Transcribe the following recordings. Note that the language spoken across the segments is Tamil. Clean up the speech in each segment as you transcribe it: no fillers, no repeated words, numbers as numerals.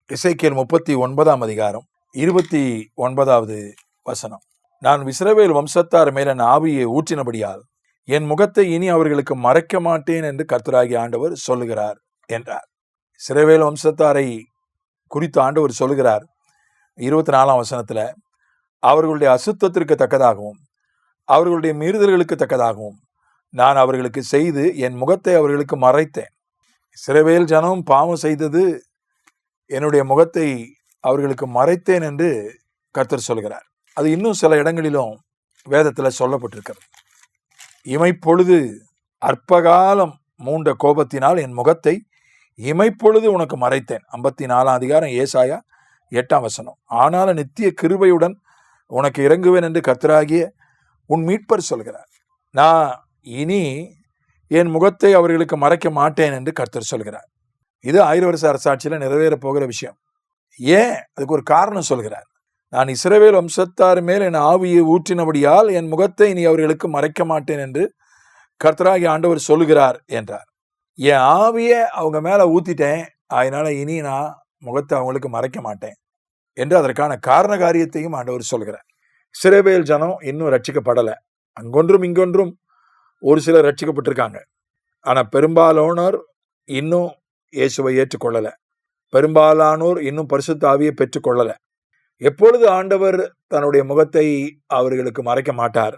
எசேக்கியேல் 39 அதிகாரம் 29வது வசனம். நான் இஸ்ரவேல் வம்சத்தார் மேல் என் ஆவியை ஊற்றினபடியால் என் முகத்தை இனி அவர்களுக்கு மறைக்க மாட்டேன் என்று கர்த்தராகிய ஆண்டவர் சொல்லுகிறார் என்றார். இஸ்ரவேல் வம்சத்தாரை குறித்து ஆண்டவர் சொல்லுகிறார் 24ஆம் வசனத்துல, அவர்களுடைய அசுத்தத்திற்கு தக்கதாகவும் அவர்களுடைய மீறுதல்களுக்கு தக்கதாகவும் நான் அவர்களுக்கு செய்து என் முகத்தை அவர்களுக்கு மறைத்தேன். இஸ்ரவேல் ஜனம் பாவம் செய்தது, என்னுடைய முகத்தை அவர்களுக்கு மறைத்தேன் என்று கர்த்தர் சொல்கிறார். அது இன்னும் சில இடங்களிலும் வேதத்தில் சொல்லப்பட்டிருக்கிறது. இமைப்பொழுது அற்பகாலம் மூண்ட கோபத்தினால் என் முகத்தை இமைப்பொழுது உனக்கு மறைத்தேன். 54ஆம் அதிகாரம் ஏசாயா 8ஆம் வசனம். ஆனாலும் நித்திய கிருபையுடன் உனக்கு இறங்குவேன் என்று கர்த்தராகிய உன் மீட்பர் சொல்கிறார். நான் இனி என் முகத்தை அவர்களுக்கு மறைக்க மாட்டேன் என்று கர்த்தர் சொல்கிறார். இது 1000 வருஷ அரசாட்சியில் நிறைவேற போகிற விஷயம். ஏன்? அதுக்கு ஒரு காரணம் சொல்கிறார். நான் இஸ்ரவேல் வம்சத்தார் மேல் என் ஆவியை ஊற்றினபடியால் என் முகத்தை இனி அவர்களுக்கு மறைக்க மாட்டேன் என்று கர்த்தராகிய ஆண்டவர் சொல்லுகிறார் என்றார். என் ஆவியை அவங்க மேல ஊத்திட்டேன், அதனால இனி நான் முகத்தை அவங்களுக்கு மறைக்க மாட்டேன் என்று அதற்கான காரண காரியத்தையும் ஆண்டவர் சொல்கிறார். இஸ்ரவேல் ஜனம் இன்னும் ரட்சிக்கப்படலை. அங்கொன்றும் இங்கொன்றும் ஒரு சிலர் ரட்சிக்கப்பட்டிருக்காங்க. ஆனா பெரும்பாலானோர் இன்னும் இயேசுவை ஏற்றுக்கொள்ளலை. பெரும்பாலானோர் இன்னும் பரிசுத்த ஆவியை பெற்றுக்கொள்ளலை. எப்பொழுது ஆண்டவர் தன்னுடைய முகத்தை அவர்களுக்கு மறைக்க மாட்டார்?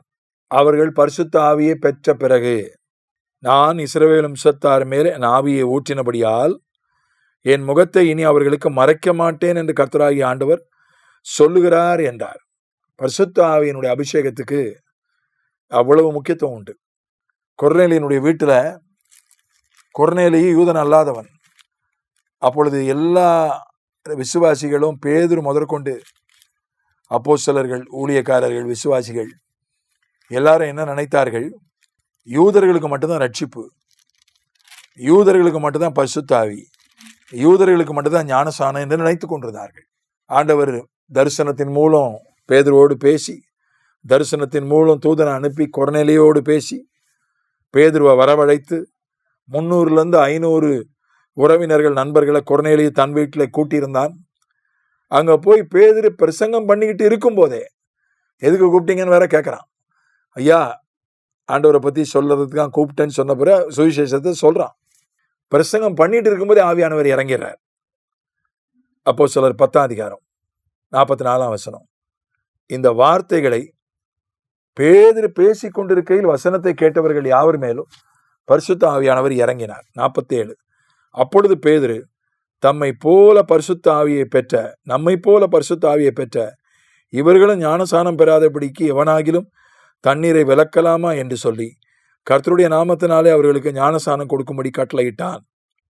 அவர்கள் பரிசுத்த ஆவியை பெற்ற பிறகு. நான் இஸ்ரவேல் வம்சத்தார் மேல் என் ஆவியை ஊற்றினபடியால் என் முகத்தை இனி அவர்களுக்கு மறைக்க மாட்டேன் என்று கர்த்தராகிய ஆண்டவர் சொல்லுகிறார் என்றார். பரிசுத்த ஆவியினுடைய அபிஷேகத்துக்கு அவ்வளவு முக்கியத்துவம் உண்டு. கொர்நேலியினுடைய வீட்டில், கொர்நேலி யூதன் அல்லாதவன். அப்பொழுது எல்லா விசுவாசிகளும், பேதுரு முதற்கொண்டு அப்போஸ்தலர்கள், ஊழியக்காரர்கள், விசுவாசிகள் எல்லாரும் என்ன நினைத்தார்கள்? யூதர்களுக்கு மட்டும்தான் ரட்சிப்பு, யூதர்களுக்கு மட்டும்தான் பரிசுத்த ஆவி, யூதர்களுக்கு மட்டும்தான் ஞானசானம் என்று நினைத்து கொண்டிருந்தார்கள். ஆண்டவர் தரிசனத்தின் மூலம் பேதுருவோடு பேசி, தரிசனத்தின் மூலம் தூதனை அனுப்பி கொர்நேலியோடு பேசி, பேதுருவை வரவழைத்து 300 to 500 உறவினர்கள், நண்பர்களை கொர்நேலி தன் வீட்டில் கூட்டியிருந்தான். அங்கே போய் பேதுரு பிரசங்கம் பண்ணிக்கிட்டு இருக்கும் போதே, எதுக்கு கூப்பிட்டீங்கன்னு வேற கேட்குறான். ஐயா, ஆண்டவரை பற்றி சொல்றதுக்கு தான் கூப்பிட்டேன்னு சொன்ன பிறகு சுவிசேஷத்தை சொல்கிறான். பிரசங்கம் பண்ணிட்டு இருக்கும்போதே ஆவியானவர் இறங்கிறார். அப்போஸ்தலர் 10ஆம் அதிகாரம் 44ஆம் வசனம். இந்த வார்த்தைகளை பேதுரு பேசி கொண்டிருக்கையில் வசனத்தை கேட்டவர்கள் யாவர் மேலும் பரிசுத்த ஆவியானவர் இறங்கினார். 47. அப்பொழுது பேதுரு தம்மை போல பரிசுத்த ஆவியை பெற்ற, நம்மை போல பரிசுத்த ஆவியை பெற்ற இவர்களும் ஞானசானம் பெறாதபடிக்கு எவனாகிலும் தண்ணீரை விலக்கலாமா என்று சொல்லி கர்த்தருடைய நாமத்தினாலே அவர்களுக்கு ஞானசானம் கொடுக்கும்படி கட்டளையிட்டான்.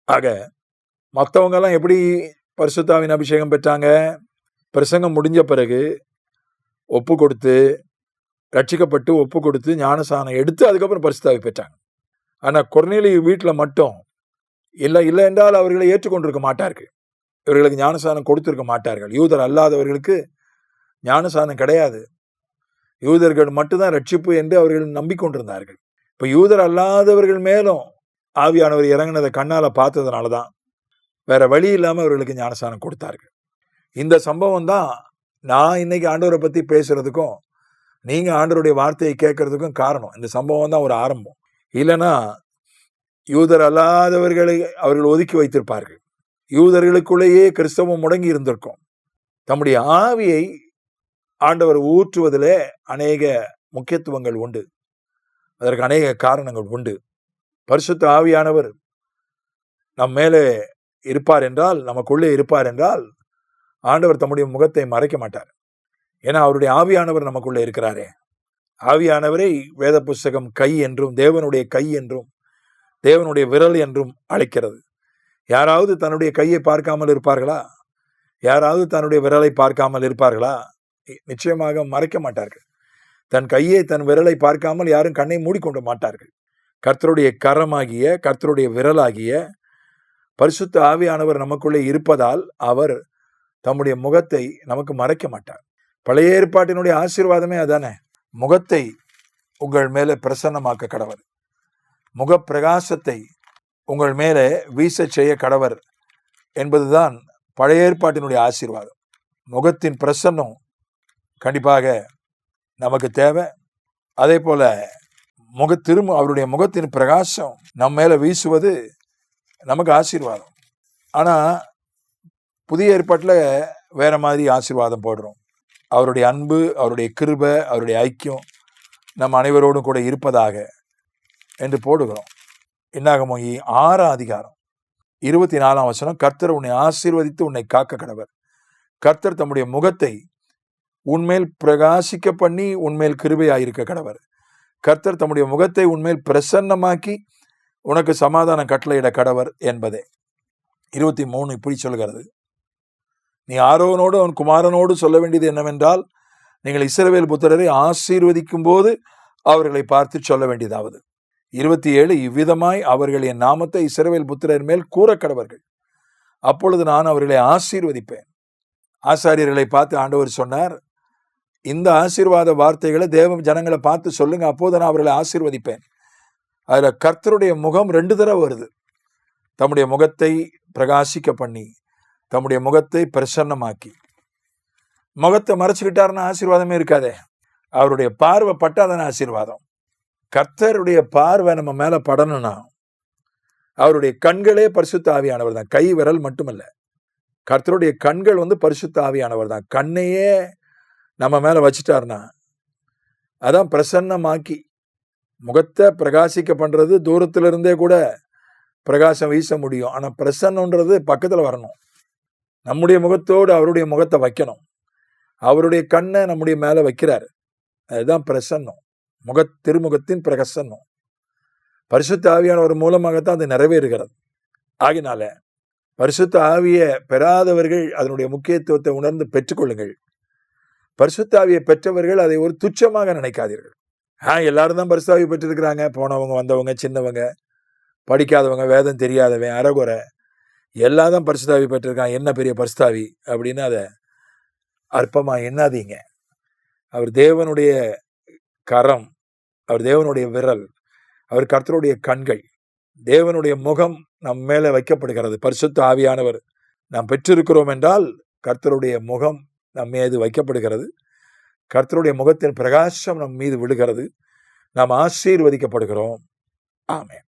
ஆக மற்றவங்கெல்லாம் எப்படி பரிசுத்தாவின் அபிஷேகம் பெற்றாங்க? பிரசங்கம் முடிஞ்ச பிறகு ஒப்பு கொடுத்து, ரட்சிக்கப்பட்டு ஒப்பு கொடுத்து ஞானசானம் எடுத்து அதுக்கப்புறம் பரிசுத்தாவி பெற்றாங்க. ஆனால் கொர்நேலி வீட்டில் மட்டும் இல்லை என்றால் அவர்களை ஏற்றுக்கொண்டிருக்க மாட்டார்கள். இவர்களுக்கு ஞானசானம் கொடுத்திருக்க மாட்டார்கள். யூதர் அல்லாதவர்களுக்கு ஞானசானம் கிடையாது. யூதர்கள் மட்டும்தான் ரட்சிப்பு என்று அவர்கள் நம்பிக்கொண்டிருந்தார்கள். இப்போ யூதர் அல்லாதவர்கள் மேலும் ஆவியானவர் இறங்கினதை கண்ணால் பார்த்ததுனால தான் வேற வழி இல்லாமல் அவர்களுக்கு ஞானசானம் கொடுத்தார்கள். இந்த சம்பவம் தான் நான் இன்னைக்கு ஆண்டவரை பற்றி பேசுறதுக்கும் நீங்கள் ஆண்டவருடைய வார்த்தையை கேட்கறதுக்கும் காரணம். இந்த சம்பவம் தான் ஒரு ஆரம்பம். இல்லைன்னா யூதர் அல்லாதவர்களை அவர்கள் ஒதுக்கி வைத்திருப்பார்கள். யூதர்களுக்குள்ளேயே கிறிஸ்தவம் முடங்கி இருந்திருக்கும். தம்முடைய ஆவியை ஆண்டவர் ஊற்றுவதிலே அநேக முக்கியத்துவங்கள் உண்டு. அதற்கு அநேக காரணங்கள் உண்டு. பரிசுத்த ஆவியானவர் நம் மேலே இருப்பார் என்றால், நமக்குள்ளே இருப்பார் என்றால், ஆண்டவர் தம்முடைய முகத்தை மறைக்க மாட்டார். ஏன்னா அவருடைய ஆவியானவர் நமக்குள்ளே இருக்கிறாரே. ஆவியானவரை வேத புஸ்தகம் கை என்றும், தேவனுடைய கை என்றும், தேவனுடைய விரல் என்றும் அழைக்கிறது. யாராவது தன்னுடைய கையை பார்க்காமல் இருப்பார்களா? யாராவது தன்னுடைய விரலை பார்க்காமல் இருப்பார்களா? நிச்சயமாக மறைக்க மாட்டார்கள். தன் கையை, தன் விரலை பார்க்காமல் யாரும் கண்ணை மூடிக்கொள்ள மாட்டார்கள். கர்த்தருடைய கரமாகிய, கர்த்தருடைய விரலாகிய பரிசுத்த ஆவியானவர் நமக்குள்ளே இருப்பதால் அவர் தம்முடைய முகத்தை நமக்கு மறைக்க மாட்டார். பழைய ஏற்பாட்டினுடைய ஆசீர்வாதமே அதானே. முகத்தை உங்கள் மேலே பிரசன்னமாக்க கடவர், முக பிரகாசத்தை உங்கள் மேலே வீச செய்ய கடவர் என்பதுதான் பழைய ஏற்பாட்டினுடைய ஆசீர்வாதம், முகத்தின் பிரசன்னம் கண்டிப்பாக நமக்கு தேவை. அதே போல அவருடைய முகத்தின் பிரகாசம் நம்ம மேல வீசுவது நமக்கு ஆசீர்வாதம். ஆனா புதிய ஏற்பாட்டில் வேற மாதிரி ஆசீர்வாதம் போடுறோம். அவருடைய அன்பு, அவருடைய கிருபை, அவருடைய ஐக்கியம் நம் அனைவரோடும் கூட இருப்பதாக என்று போடுகிறோம். என்னாகமோ 6ஆம் அதிகாரம் 24ஆம் வசனம், கர்த்தர் உன்னை ஆசீர்வதித்து உன்னை காக்க கடவர். கர்த்தர் தம்முடைய முகத்தை உன்மேல் பிரகாசிக்க பண்ணி உன்மேல் கிருபையாயிருக்க கடவர். கர்த்தர் தம்முடைய முகத்தை உன்மேல் பிரசன்னமாக்கி உனக்கு சமாதானம் கட்டளையிட கடவர் என்பதே. 23 இப்படி சொல்கிறது, நீ ஆரோனோடு அவன் குமாரனோடு சொல்ல வேண்டியது என்னவென்றால், நீங்கள் இஸ்ரவேல் புத்திரரை ஆசீர்வதிக்கும் போது அவர்களை பார்த்து சொல்ல வேண்டியதாவது. 27 இவ்விதமாய் அவர்கள் என் நாமத்தை இஸ்ரவேல் புத்திரர் மேல் கூற கடவர்கள், அப்பொழுது நான் அவர்களை ஆசீர்வதிப்பேன். ஆசாரியர்களை பார்த்து ஆண்டவர் சொன்னார், இந்த ஆசீர்வாத வார்த்தைகளை தேவ ஜனங்களை பார்த்து சொல்லுங்க, அப்போது நான் அவர்களை ஆசீர்வதிப்பேன். அதுல கர்த்தருடைய முகம் 2 தடவை வருது. தம்முடைய முகத்தை பிரகாசிக்க பண்ணி, தம்முடைய முகத்தை பிரசன்னமாக்கி. முகத்தை மறைச்சுக்கிட்டாருன்னா ஆசீர்வாதமே இருக்காதே. அவருடைய பார்வை பட்டாதான ஆசீர்வாதம். கர்த்தருடைய பார்வை நம்ம மேல படணும்னா அவருடைய கண்களே பரிசுத்த ஆவியானவர் தான், கை விரல் மட்டுமல்ல. கர்த்தருடைய கண்கள் பரிசுத்த ஆவியானவர் தான். கண்ணையே நம்ம மேல வச்சுட்டாருன்னா அதான் பிரசன்னமாக்கி. முகத்தை பிரகாசிக்க பண்றது தூரத்துல இருந்தே கூட பிரகாசம் வீச முடியும். ஆனா பிரசன்னன்றது பக்கத்துல வரணும். நம்முடைய முகத்தோடு அவருடைய முகத்தை வைக்கணும். அவருடைய கண்ணை நம்முடைய மேல வைக்கிறாரு, அதுதான் பிரசன்னம். திருமுகத்தின் பிரசன்னம் பரிசுத்த ஆவியானவர் மூலமாகத்தான் அது நிறைவேறுகிறது. ஆகினால பரிசுத்த ஆவியை பெறாதவர்கள் அதனுடைய முக்கியத்துவத்தை உணர்ந்து பெற்றுக்கொள்ளுங்கள். பரிசுத்த ஆவியை பெற்றவர்கள் அதை ஒரு துச்சமாக நினைக்காதீர்கள். எல்லாரும் தான் பரிசுத்த ஆவியை பெற்றிருக்கிறாங்க, போனவங்க வந்தவங்க, சின்னவங்க, படிக்காதவங்க, வேதம் தெரியாதவன், அறகுறை, எல்லாம் தான் பரிசுத்த ஆவி பெற்றிருக்காங்க, என்ன பெரிய பரிசுத்த ஆவி அப்படின்னு அதை அற்பமா எண்ணாதீங்க. அவர் தேவனுடைய கரம், அவர் தேவனுடைய விரல், அவர் கர்த்தருடைய கண்கள், தேவனுடைய முகம் நம் மேல வைக்கப்படுகிறது. பரிசுத்த ஆவியானவர் நாம் பெற்றிருக்கிறோம் என்றால் கர்த்தருடைய முகம் நம் மீது வைக்கப்படுகிறது. கர்த்தருடைய முகத்தின் பிரகாசம் நம் மீது விழுகிறது. நாம் ஆசீர்வதிக்கப்படுகிறோம். ஆமென்.